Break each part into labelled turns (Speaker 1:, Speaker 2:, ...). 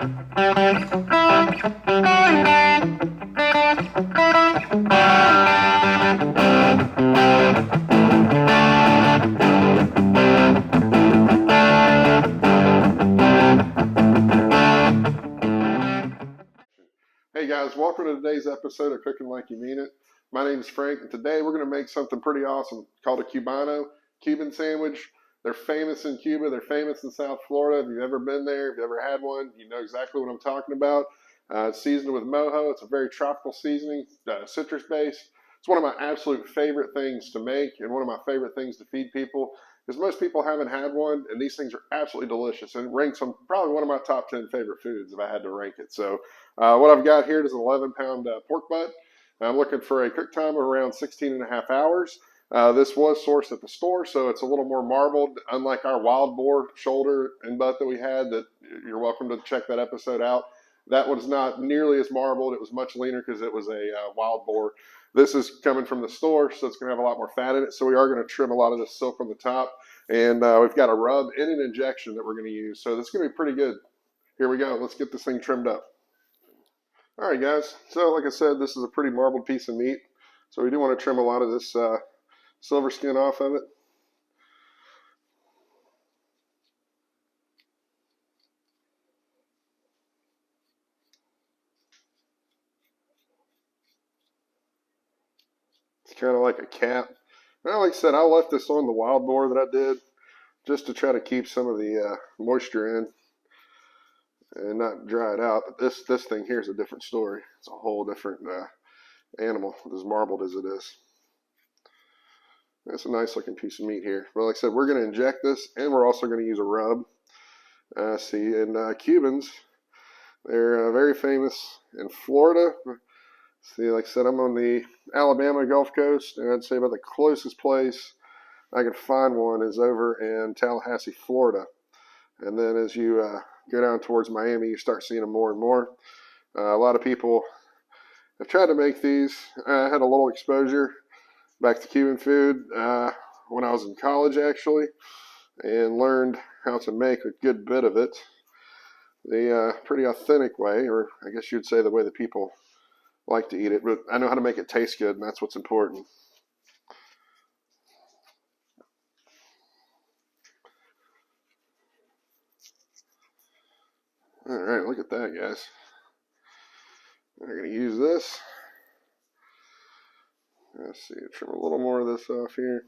Speaker 1: Hey guys, welcome to today's episode of Cooking Like You Mean It. My name is Frank, and today we're going to make something pretty awesome called a Cubano, Cuban sandwich. They're famous in Cuba, they're famous in South Florida. If you've ever been there, if you've ever had one, you know exactly what I'm talking about. It's seasoned with Mojo. It's a very tropical seasoning, citrus based. It's one of my absolute favorite things to make and one of my favorite things to feed people because most people haven't had one, and these things are absolutely delicious and it ranks on probably one of my top 10 favorite foods if I had to rank it. So what I've got here is an 11-pound pork butt. I'm looking for a cook time of around 16 and a half hours. This was sourced at the store, so it's a little more marbled, unlike our wild boar shoulder and butt that we had. That you're welcome to check that episode out. That one's not nearly as marbled. It was much leaner because it was a wild boar. This is coming from the store, so it's going to have a lot more fat in it. So we are going to trim a lot of this silk on the top. And we've got a rub and an injection that we're going to use. So this is going to be pretty good. Here we go. Let's get this thing trimmed up. All right, guys. So like I said, this is a pretty marbled piece of meat. So we do want to trim a lot of this silver skin off of it. It's kind of like a cap. Well, like I said, I left this on the wild boar that I did just to try to keep some of the moisture in and not dry it out. But this thing here is a different story. It's a whole different animal, as marbled as it is. That's a nice looking piece of meat here. But like I said, we're going to inject this, and we're also going to use a rub. And Cubans, they're very famous in Florida. See, like I said, I'm on the Alabama Gulf Coast, and I'd say about the closest place I could find one is over in Tallahassee, Florida. And then as you go down towards Miami, you start seeing them more and more. A lot of people have tried to make these. I had a little exposure back to Cuban food when I was in college, actually, and learned how to make a good bit of it the pretty authentic way, or I guess you'd say the way that people like to eat it. But I know how to make it taste good, and that's what's important. All right, look at that, guys. We're going to use this. Let's see, trim a little more of this off here.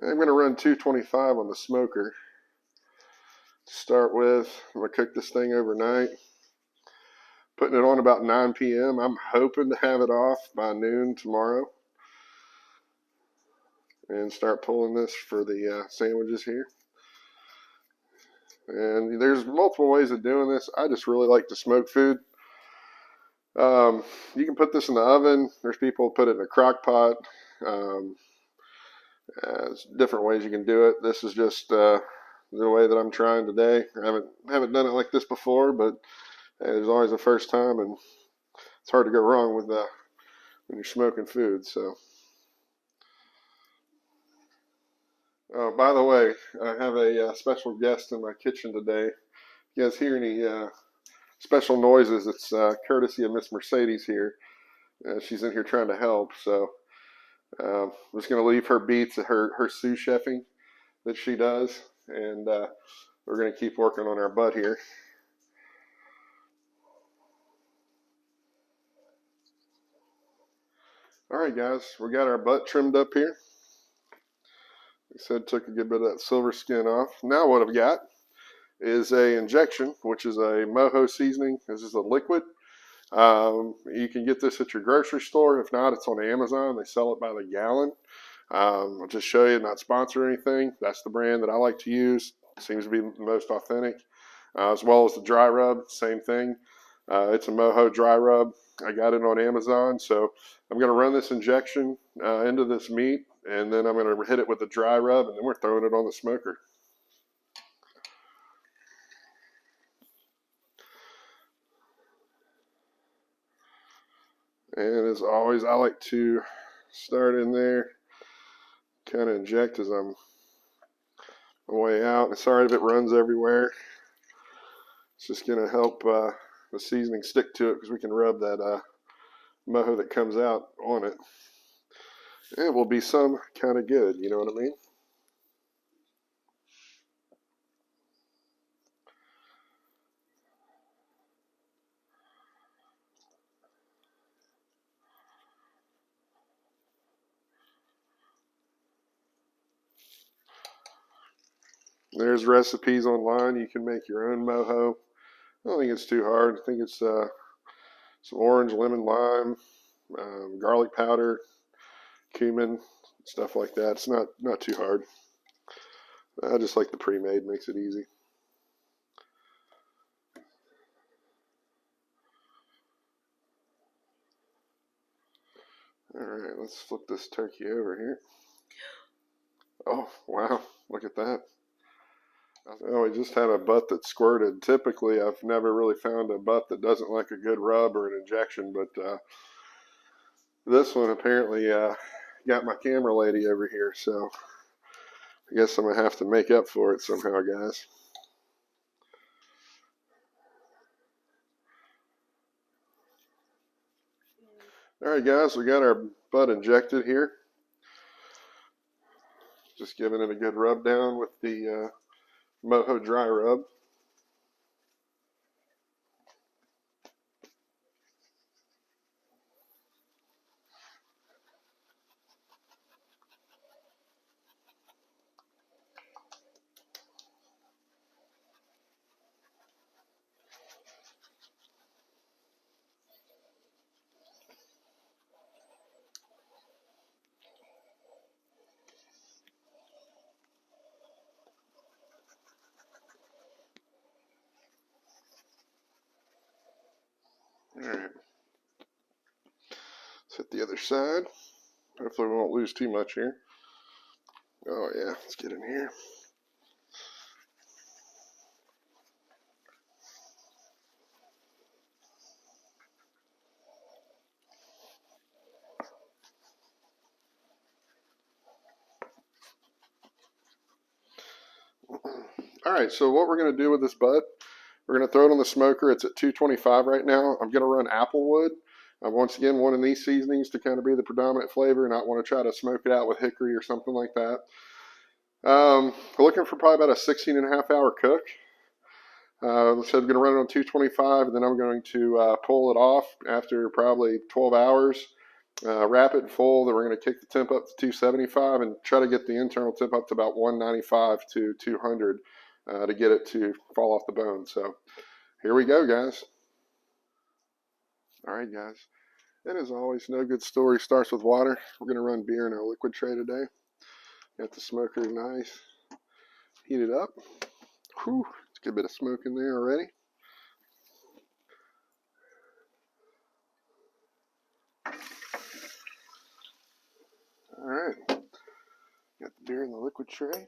Speaker 1: I'm going to run 225 on the smoker. To start with, I'm going to cook this thing overnight. Putting it on about 9 p.m. I'm hoping to have it off by noon tomorrow. And start pulling this for the sandwiches here. And there's multiple ways of doing this. I just really like to smoke food. You can put this in the oven. There's people who put it in a crock pot. There's different ways you can do it. This is just the way that I'm trying today. I haven't done it like this before, but there's always a first time, and it's hard to go wrong with when you're smoking food. So, oh, by the way, I have a special guest in my kitchen today. If you guys hear any special noises, it's courtesy of Miss Mercedes here. She's in here trying to help, so I'm just going to leave her beats at her sous chefing that she does, and we're going to keep working on our butt here. All right, guys, we got our butt trimmed up here. Like I said, took a good bit of that silver skin off. Now what I've got is a injection, which is a Mojo seasoning. This is a liquid. You can get this at your grocery store. If not, it's on Amazon. They sell it by the gallon. I'll just show you, not sponsor or anything. That's the brand that I like to use. It seems to be the most authentic. As well as the dry rub, same thing. It's a Mojo dry rub. I got it on Amazon. So I'm going to run this injection into this meat, and then I'm going to hit it with the dry rub, and then we're throwing it on the smoker. And as always, I like to start in there, kind of inject as I'm on my way out. And sorry if it runs everywhere. It's just going to help the seasoning stick to it because we can rub that mojo that comes out on it. It will be some kind of good, you know what I mean? There's recipes online. You can make your own mojo. I don't think it's too hard. I think it's some orange, lemon, lime, garlic powder, cumin, stuff like that. It's not too hard. I just like the pre-made, makes it easy. All right, let's flip this turkey over here. Oh, wow, look at that. Oh, we just had a butt that squirted. Typically, I've never really found a butt that doesn't like a good rub or an injection, but this one apparently got my camera lady over here, so I guess I'm going to have to make up for it somehow, guys. All right, guys, we got our butt injected here. Just giving it a good rub down with the Mojo dry rub. All right. Let's hit the other side. Hopefully we won't lose too much here. Oh yeah, let's get in here. All right, so what we're going to do with this butt, we're going to throw it on the smoker. It's at 225 right now. I'm going to run applewood. Once again, wanting these seasonings to kind of be the predominant flavor, and I want to try to smoke it out with hickory or something like that. We're looking for probably about a 16.5-hour cook. So I'm going to run it on 225, and then I'm going to pull it off after probably 12 hours. Wrap it full. Then we're going to kick the temp up to 275 and try to get the internal temp up to about 195 to 200 to get it to fall off the bone. So here we go, guys. All right, guys. And as always, no good story starts with water. We're going to run beer in our liquid tray today. Got the smoker nice. Heat it up. Whew, it's a good bit of smoke in there already. All right. Got the beer in the liquid tray.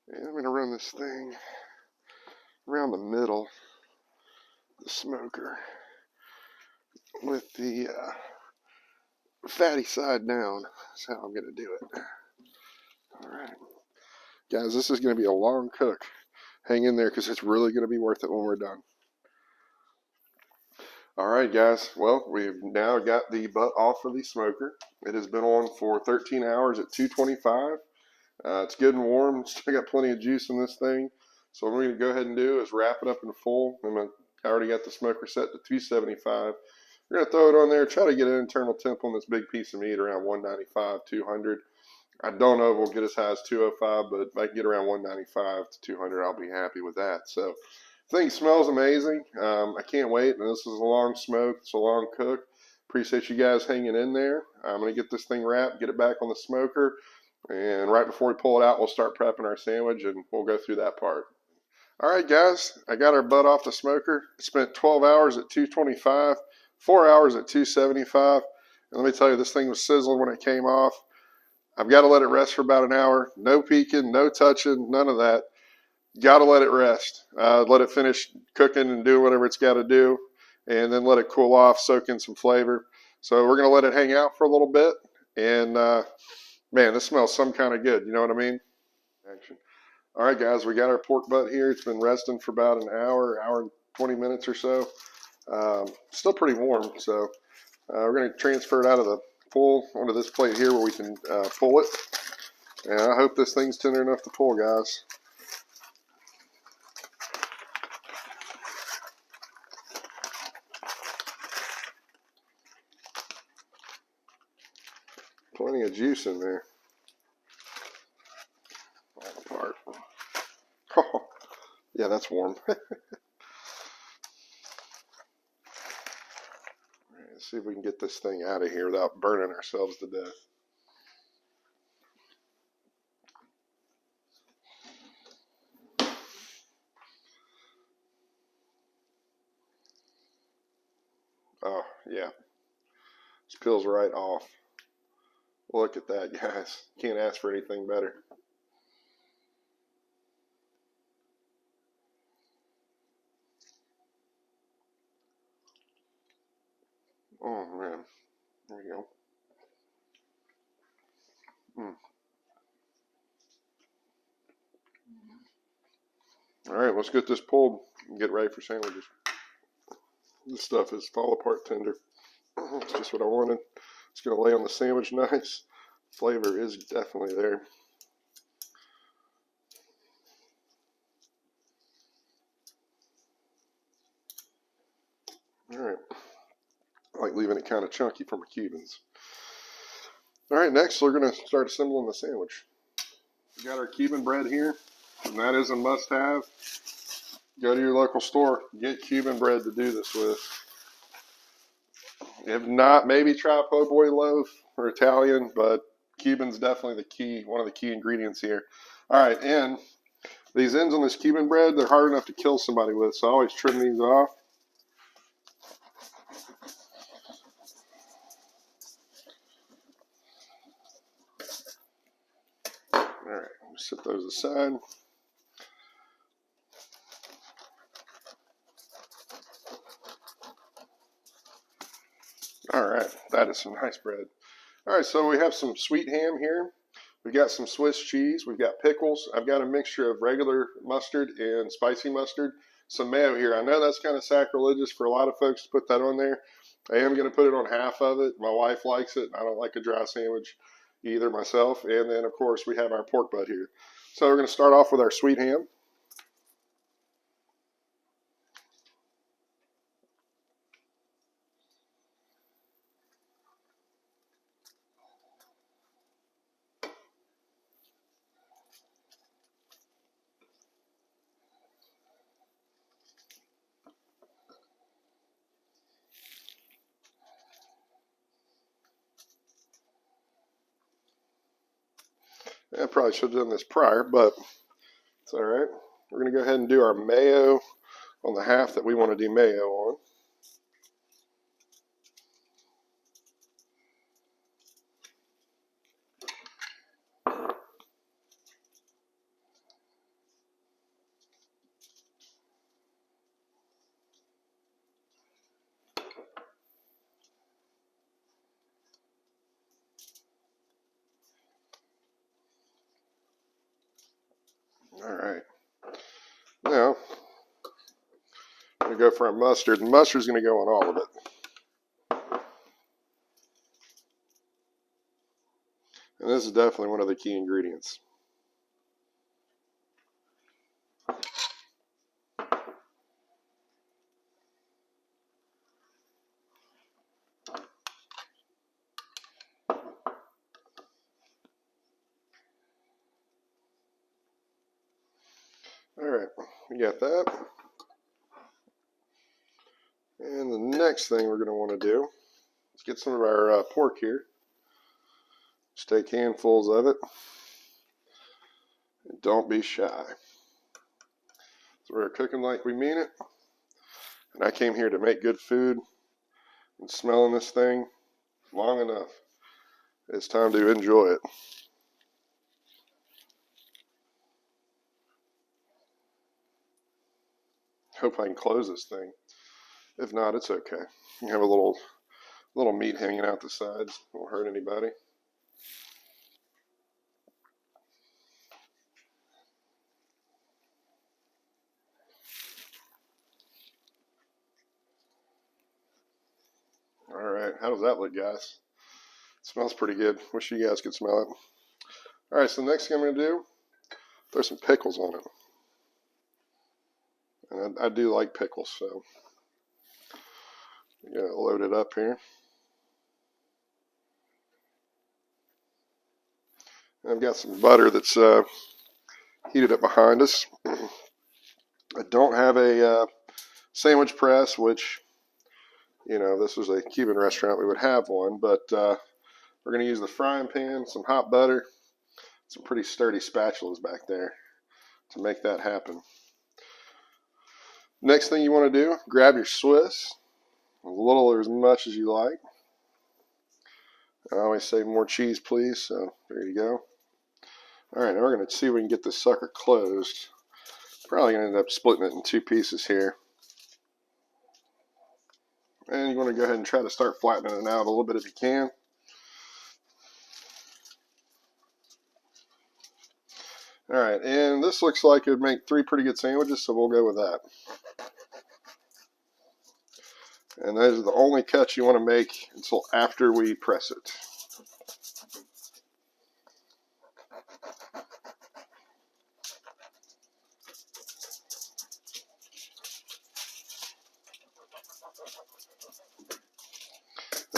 Speaker 1: And I'm going to run this thing around the middle of the smoker with the fatty side down. That's how I'm going to do it. All right. Guys, this is going to be a long cook. Hang in there because it's really going to be worth it when we're done. All right, guys. Well, we've now got the butt off of the smoker. It has been on for 13 hours at 225. It's good and warm. Still got plenty of juice in this thing. So what we're going to go ahead and do is wrap it up in full. I already got the smoker set to 275. We're going to throw it on there, try to get an internal temp on this big piece of meat around 195, 200. I don't know if we'll get as high as 205, but if I can get around 195 to 200, I'll be happy with that. So the thing smells amazing. I can't wait. And this is a long smoke. It's a long cook. Appreciate you guys hanging in there. I'm going to get this thing wrapped, get it back on the smoker. And right before we pull it out, we'll start prepping our sandwich, and we'll go through that part. All right, guys, I got our butt off the smoker. Spent 12 hours at 225, 4 hours at 275. And let me tell you, this thing was sizzling when it came off. I've got to let it rest for about an hour. No peeking, no touching, none of that. Got to let it rest. Let it finish cooking and do whatever it's got to do. and then let it cool off, soak in some flavor. So we're going to let it hang out for a little bit. And man, this smells some kind of good. You know what I mean? Action. All right, guys, we got our pork butt here. It's been resting for about an hour and 20 minutes or so. Still pretty warm, so we're going to transfer it out of the pull onto this plate here where we can pull it. And I hope this thing's tender enough to pull, guys. Plenty of juice in there. Fall apart. Oh, yeah, that's warm. Let's see if we can get this thing out of here without burning ourselves to death. Oh, yeah. This peels right off. Look at that, guys. Can't ask for anything better. Oh, man. There we go. All right, let's get this pulled and get ready for sandwiches. This stuff is fall apart tender. It's just what I wanted. It's going to lay on the sandwich nice. Flavor is definitely there. All right. I like leaving it kind of chunky for my Cubans. All right, next we're going to start assembling the sandwich. We got our Cuban bread here, and that is a must-have. Go to your local store, get Cuban bread to do this with. If not, maybe try a po' boy loaf or Italian, but Cuban's definitely the key, one of the key ingredients here. All right, and these ends on this Cuban bread, they're hard enough to kill somebody with, so I always trim these off. All right, set those aside. All right, that is some nice bread. All right, so we have some sweet ham here. We've got some Swiss cheese. We've got pickles. I've got a mixture of regular mustard and spicy mustard. Some mayo here. I know that's kind of sacrilegious for a lot of folks to put that on there. I am going to put it on half of it. My wife likes it. I don't like a dry sandwich either myself. And then, of course, we have our pork butt here. So we're going to start off with our sweet ham. I probably should have done this prior, but it's all right. We're going to go ahead and do our mayo on the half that we want to do mayo on. All right. Now, I'm going to go for our mustard. And mustard's going to go on all of it. And this is definitely one of the key ingredients. All right, we got that. And the next thing we're going to want to do is get some of our pork here. Just take handfuls of it. And don't be shy. So we're cooking like we mean it. And I came here to make good food. And smelling this thing long enough, it's time to enjoy it. Hope I can close this thing. If not, it's okay. You have a little meat hanging out the sides. Won't hurt anybody. All right, how does that look, guys? It smells pretty good. Wish you guys could smell it. All right, so the next thing I'm going to do, throw some pickles on it. And I do like pickles, so I'm going to load it up here. And I've got some butter that's heated up behind us. I don't have a sandwich press, which, you know, this was a Cuban restaurant, we would have one, but we're going to use the frying pan, some hot butter, some pretty sturdy spatulas back there to make that happen. Next thing you want to do, grab your Swiss, as little or as much as you like. I always say more cheese, please, so there you go. All right, now we're going to see if we can get this sucker closed. Probably going to end up splitting it in two pieces here. And you want to go ahead and try to start flattening it out a little bit if you can. All right, and this looks like it would make 3 pretty good sandwiches, so we'll go with that. And those are the only cuts you want to make until after we press it.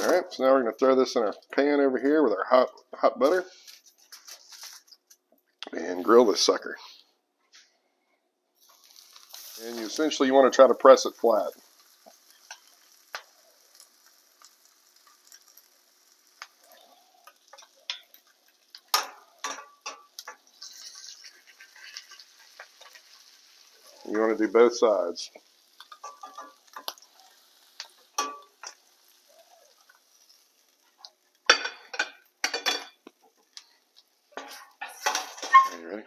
Speaker 1: All right, so now we're going to throw this in our pan over here with our hot butter and grill this sucker. And you essentially want to try to press it flat. You want to do both sides. Are you ready?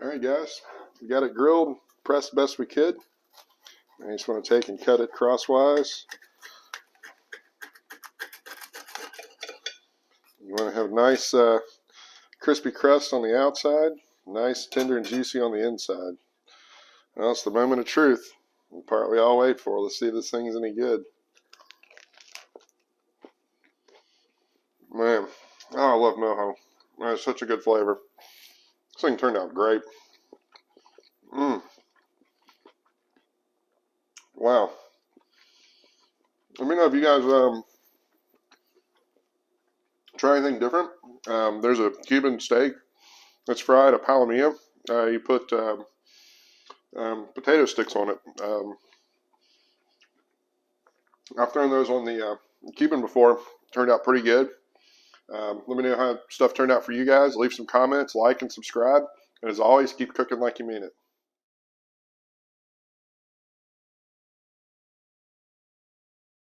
Speaker 1: All right, guys, we got it grilled, pressed the best we could. I just want to take and cut it crosswise. You want to have nice crispy crust on the outside, nice tender and juicy on the inside. Well, it's the moment of truth, the part we all wait for. Let's see if this thing is any good. Man, oh, I love Mojo. It's such a good flavor. This thing turned out great. Wow. Let me know if you guys try anything different. There's a Cuban steak that's fried, a palomilla. You put potato sticks on it. I've thrown those on the Cuban before. Turned out pretty good. Let me know how stuff turned out for you guys. Leave some comments, like, and subscribe. And as always, keep cooking like you mean it.